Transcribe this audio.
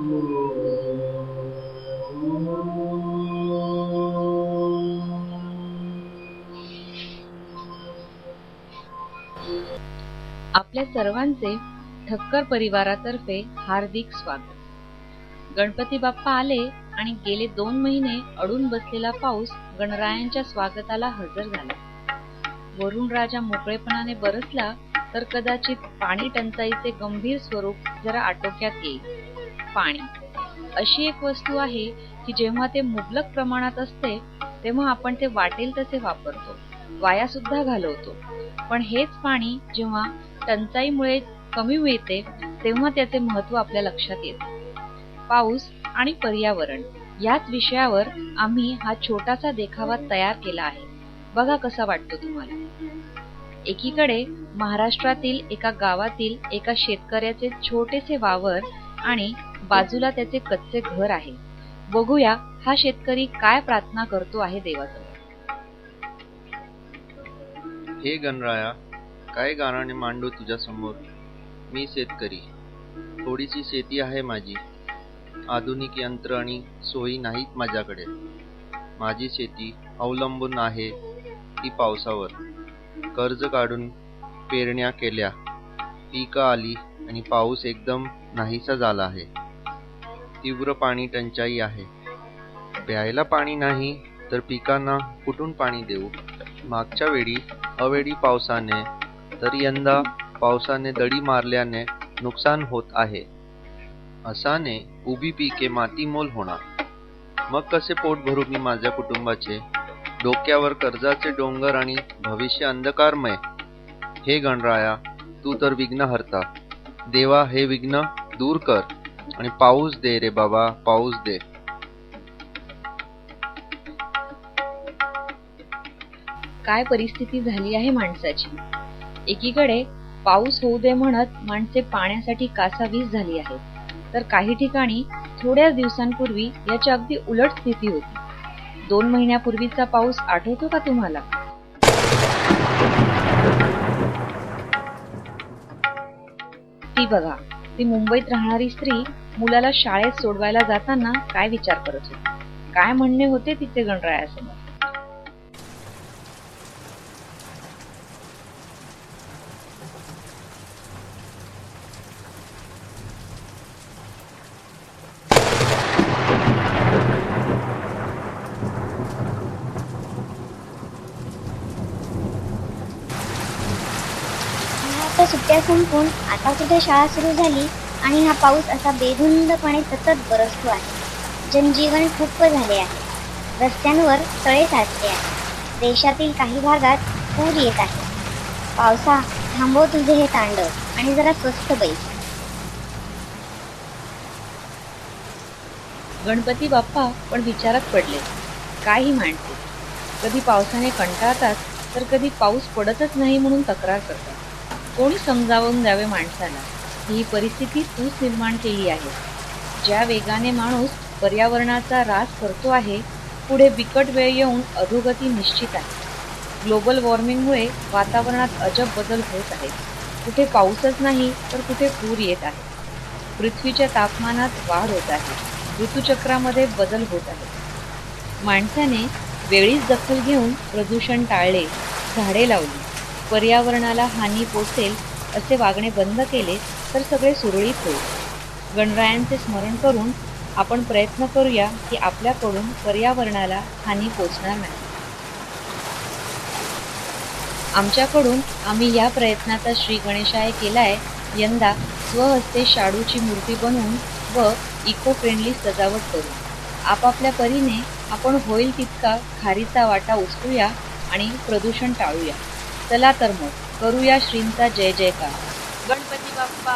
आपल्या सर्वांचे ठक्कर परिवारातर्फे हार्दिक स्वागत. गणपती बाप्पा आले आणि गेले 2 महिने अडून बसलेला पाऊस गणरायांच्या स्वागताला हजर झाला. वरुण राजा मोकळेपणाने बरसला तर कदाचित पाणी टंचाईचे गंभीर स्वरूप जरा आटोक्यात येईल. पाणी अशी एक वस्तू आहे की जेव्हा ते मुबलक प्रमाणात असते तेव्हा आपण ते वाटेल तसे वापरतो, वाया सुद्धा घालवतो. पण हेच पाणी जेव्हा टंचाईमुळे कमी मिळते तेव्हा त्याचे महत्त्व आपल्या लक्षात येते. पाऊस आणि पर्यावरण याच विषयावर आम्ही हा छोटासा देखावा तयार केला आहे. बघा कसा वाटतो तुम्हाला. एकीकडे महाराष्ट्रातील एका गावातील एका शेतकऱ्याचे छोटेसे वावर आणि बाजूला त्याचे कच्चे घर आहे. बघूया हा शेतकरी काय प्रार्थना करतो आहे देवाजवळ. हे गणराया, काय गाण्याने मांडू तुझ्या समोर. मी शेतकरी, थोडीशी शेती आहे माझी. आधुनिक यंत्र आणि सोयी नाहीत माझ्याकडे. माझी शेती अवलंबून आहे ती पावसावर. कर्ज काढून पेरण्या केल्या, पिकं आली आणि पाऊस एकदम नाहीसा झाला आहे. तीव्र पाणी टंचाई आहे. प्यायला पाणी नाही तर पिकांना कुठून पाणी देऊ. मागच्या वेळी अवेळी पावसाने तर यंदा पावसाने दडी मारल्याने नुकसान होत आहे. असाने उभी पिके मातीमोल होणार. मग कसे पोट भरू मी माझ्या कुटुंबाचे. डोक्यावर कर्जाचे डोंगर आणि भविष्य अंधकारमय. हे गणराया, तू तर विघ्नहर्ता. देवा, हे विघ्न दूर कर आणि पाऊस दे रे बाबा, पाऊस दे. काय परिस्थिती झाली आहे माणसाची. एकीकडे पाऊस होऊ दे म्हणत माणसे पाण्यासाठी कासावीस झाली आहेत, तर काही ठिकाणी थोड्याच दिवसांपूर्वी याची अगदी उलट स्थिती होती. 2 महिन्यापूर्वीचा पाऊस आठवतो का तुम्हाला? ती बघा, ती मुंबईत राहणारी स्त्री मुलाला शाळेत सोडवायला जाताना काय विचार करत होती, काय म्हणणे होते तिचे गणरायासमोर. सुट्ट्या संपून आता कुठे शाळा सुरू झाली आणि हा पाऊस असा बेधुंदपणे सतत बरसतो आहे. जनजीवन ठप्प झाले आहे. रस्त्यांवर तळे साचले आहे. देशातील काही भागात पूर येत आहे. पावसा, थांबव तुझे हे तांडव आणि जरा स्वस्थ बैस. गणपती बाप्पा पण विचारात पडले. काही माणसे कधी पावसाने कंटाळतात तर कधी पाऊस पडतच नाही म्हणून तक्रार करतात. कोणी समजावून द्यावे माणसाला ही परिस्थिती तूच निर्माण केली आहे. ज्या वेगाने माणूस पर्यावरणाचा ऱ्हास करतो आहे, पुढे बिकट वेळ येऊन अधोगती निश्चित आहे. ग्लोबल वॉर्मिंगमुळे वातावरणात अजब बदल होत आहेत. कुठे पाऊसच नाही तर कुठे पूर येत आहे. पृथ्वीच्या तापमानात वाढ होत आहे. ऋतुचक्रामध्ये बदल होत आहे. माणसाने वेळीच दखल घेऊन प्रदूषण टाळले, झाडे लावली, पर्यावरणाला हानी पोचेल असे वागणे बंद केले तर सगळे सुरळीत होईल. गणरायांचे स्मरण करून आपण प्रयत्न करूया की आपल्याकडून पर्यावरणाला हानी पोचणार नाही. आमच्याकडून आम्ही या प्रयत्नाचा श्री गणेशाय केलाय. यंदा स्वहस्ते शाडूची मूर्ती बनवून व इको फ्रेंडली सजावट करू. आपापल्या परीने आपण होईल तितका खारीचा वाटा उचलूया आणि प्रदूषण टाळूया. चला तर मग करूया श्रींचा जय जयकार. गणपती बाप्पा